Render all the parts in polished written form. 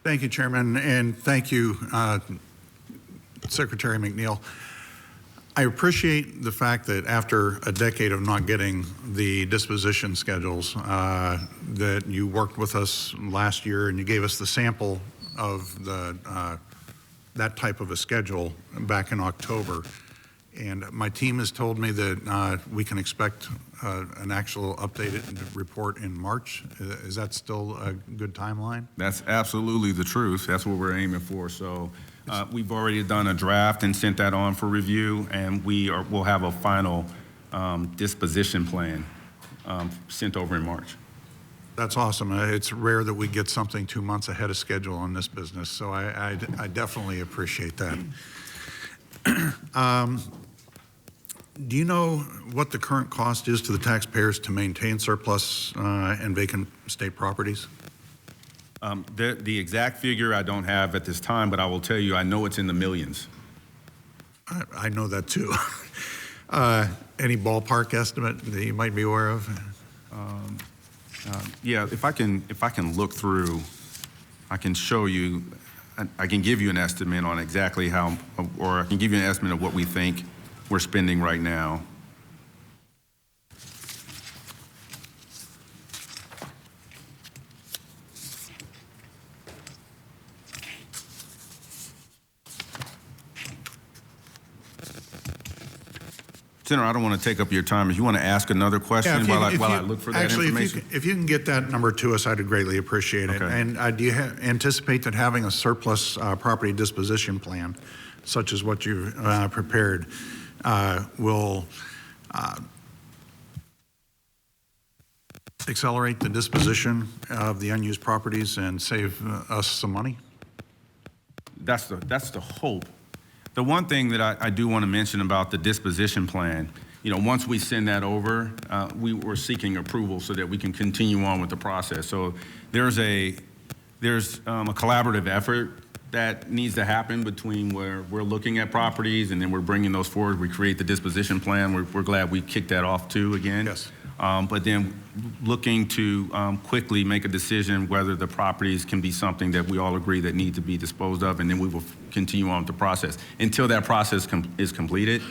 Thank you, Chairman, and thank you, Secretary McNeil. I appreciate the fact that after a decade of not getting the disposition schedules, that you worked with us last year and you gave us the sample of the that type of a schedule back in October. And my team has told me that we can expect an actual updated report in March. Is that still a good timeline? That's absolutely the truth. That's what we're aiming for. So we've already done a draft and sent that on for review, and we'll have a final disposition plan sent over in March. That's awesome. It's rare that we get something 2 months ahead of schedule in this business, so I definitely appreciate that. Do you know what the current cost is to the taxpayers to maintain surplus and vacant state properties? The exact figure I don't have at this time, but I will tell you, I know it's in the millions. I know that too. Any ballpark estimate that you might be aware of? Yeah, if I can look through, I can show you, I can give you an estimate on exactly how, or I can give you an estimate of what we think we're spending right now. Senator, I don't want to take up your time. If you want to ask another question while I look for that information. If you can get that number to us, I'd greatly appreciate it. Okay. And do you anticipate that having a surplus property disposition plan, such as what you've prepared, will accelerate the disposition of the unused properties and save us some money? That's the hope. The one thing that I do want to mention about the disposition plan, once we send that over, we're seeking approval so that we can continue on with the process. So there's a collaborative effort that needs to happen between where we're looking at properties and then we're bringing those forward. We create the disposition plan. We're glad we kicked that off too again. Yes. But then looking to quickly make a decision whether the properties can be something that we all agree that need to be disposed of, and then we will continue on with the process. Until that process is completed,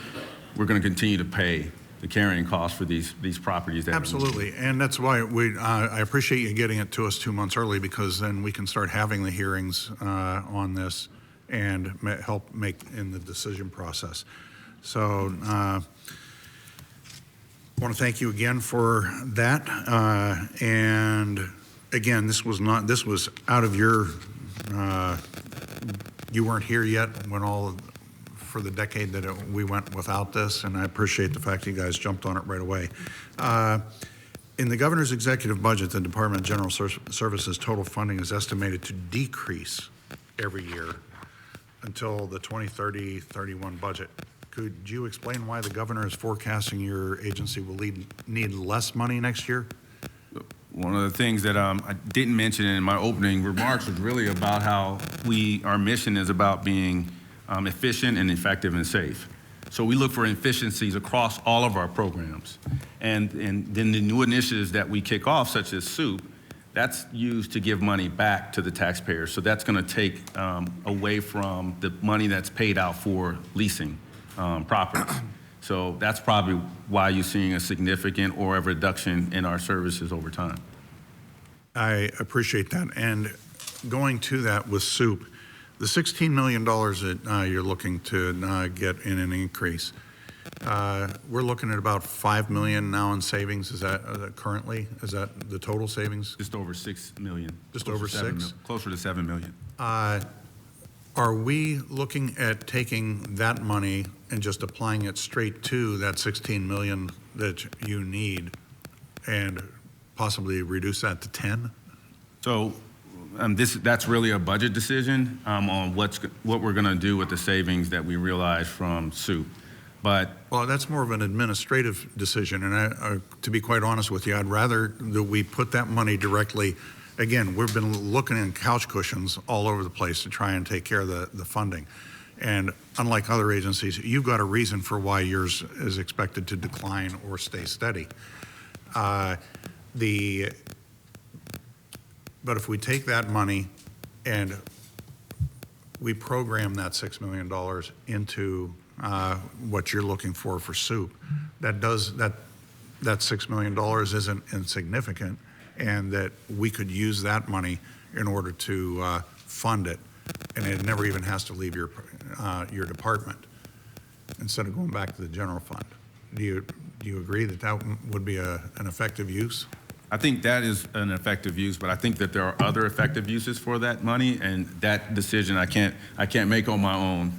we're going to continue to pay the carrying costs for these properties. Absolutely, and that's why I appreciate you getting it to us 2 months early, because then we can start having the hearings on this and help make in the decision process. So I want to thank you again for that. And again, this was out of your, you weren't here yet when for the decade that we went without this, and I appreciate the fact that you guys jumped on it right away. In the governor's executive budget, the Department of General Services total funding is estimated to decrease every year until the 2030-31 budget. Could you explain why the governor is forecasting your agency will need less money next year? One of the things that I didn't mention in my opening remarks was really about how our mission is about being efficient and effective and safe. So we look for efficiencies across all of our programs. And then the new initiatives that we kick off, such as SOUP, that's used to give money back to the taxpayers. So that's going to take away from the money that's paid out for leasing properties. So that's probably why you're seeing a significant or a reduction in our services over time. I appreciate that. And going to that with SOUP, the $16 million that you're looking to get in an increase, we're looking at about $5 million now in savings. Is that currently? Is that the total savings? Just over $6 million. Just over $6? Closer to $7 million. Are we looking at taking that money and just applying it straight to that $16 million that you need and possibly reduce that to 10? So that's really a budget decision on what we're going to do with the savings that we realize from SOUP. Well, that's more of an administrative decision, and to be quite honest with you, I'd rather that we put that money directly. Again, we've been looking in couch cushions all over the place to try and take care of the funding. And unlike other agencies, you've got a reason for why yours is expected to decline or stay steady. But if we take that money and we program that $6 million into what you're looking for soup, that $6 million isn't insignificant, and that we could use that money in order to fund it, and it never even has to leave your department instead of going back to the general fund. Do you agree that that would be an effective use? I think that is an effective use, but I think that there are other effective uses for that money, and that decision I can't make on my own.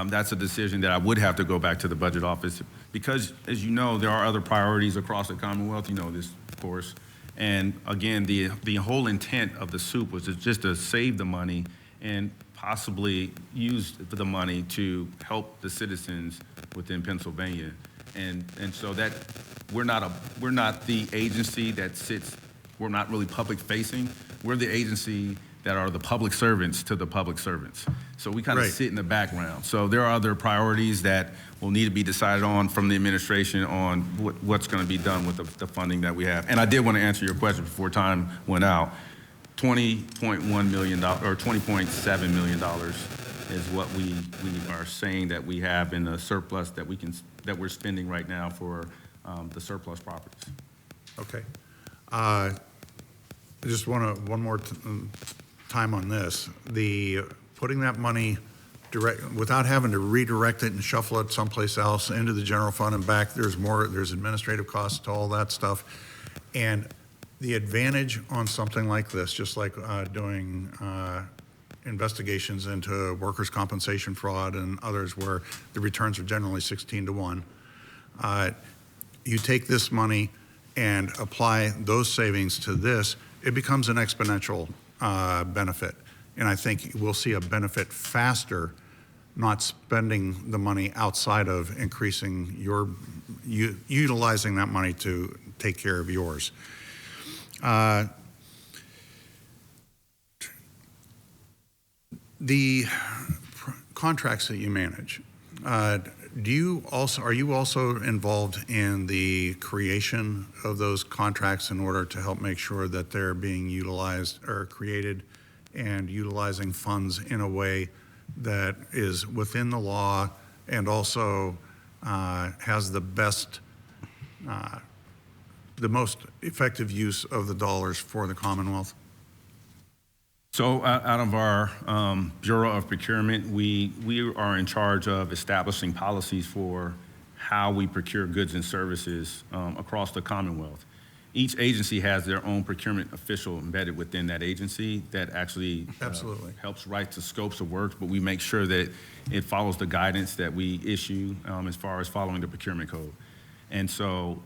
That's a decision that I would have to go back to the budget office, because, as you know, there are other priorities across the Commonwealth. You know this, of course. And again, the whole intent of the soup was just to save the money and possibly use the money to help the citizens within Pennsylvania. And so that we're not the agency that sits, we're not really public facing. We're the agency that are the public servants to the public servants. So we kind of sit in the background. So there are other priorities that will need to be decided on from the administration on what's going to be done with the funding that we have. And I did want to answer your question before time went out. $20.1 million or $20.7 million is what we are saying that we have in the surplus that we're spending right now for the surplus properties. Okay. I just want one more time on this. The putting that money without having to redirect it and shuffle it someplace else into the general fund and back, there's administrative costs to all that stuff. And the advantage on something like this, just like doing investigations into workers' compensation fraud and others where the returns are generally 16-1, you take this money and apply those savings to this, it becomes an exponential benefit. And I think we'll see a benefit faster not spending the money outside of increasing utilizing that money to take care of yours. The contracts that you manage, are you also involved in the creation of those contracts in order to help make sure that they're being utilized or created and utilizing funds in a way that is within the law and also has the most effective use of the dollars for the Commonwealth? So out of our Bureau of Procurement, we are in charge of establishing policies for how we procure goods and services across the Commonwealth. Each agency has their own procurement official embedded within that agency that actually helps write the scopes of work, but we make sure that it follows the guidance that we issue as far as following the procurement code. And so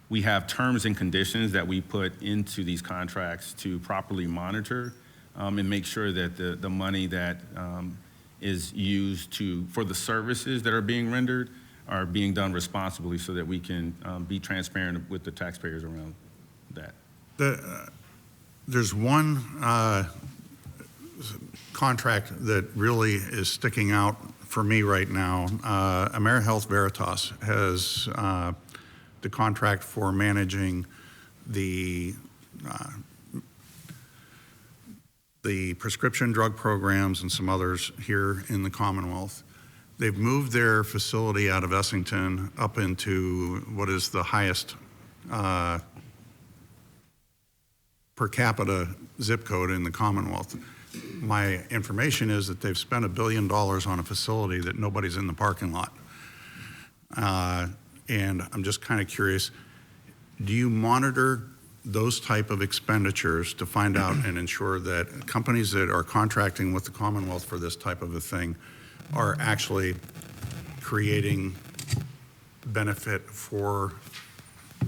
we have terms and conditions that we put into these contracts to properly monitor and make sure that the money that is used for the services that are being rendered are being done responsibly so that we can be transparent with the taxpayers around that. There's one contract that really is sticking out for me right now. AmeriHealth Veritas has the contract for managing the prescription drug programs and some others here in the Commonwealth. They've moved their facility out of Essington up into what is the highest per capita zip code in the Commonwealth. My information is that they've spent $1 billion on a facility that nobody's in the parking lot. And I'm just kind of curious, do you monitor those type of expenditures to find out and ensure that companies that are contracting with the Commonwealth for this type of a thing are actually creating benefit for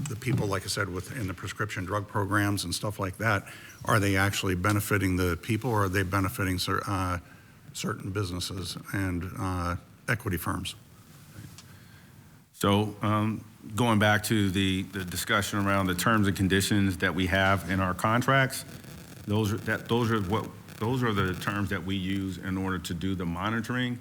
the people, like I said, within the prescription drug programs and stuff like that? Are they actually benefiting the people, or are they benefiting certain businesses and equity firms? So going back to the discussion around the terms and conditions that we have in our contracts, those are the terms that we use in order to do the monitoring.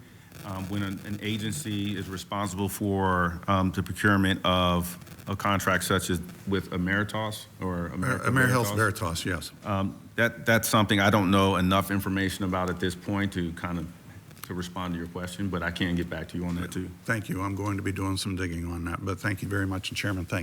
when an agency is responsible for the procurement of a contract such as with Emeritus or AmeriHealth Veritas, yes. That's something I don't know enough information about at this point to to respond to your question, but I can get back to you on that too. Thank you. I'm going to be doing some digging on that, but thank you very much, and Chairman, thank you.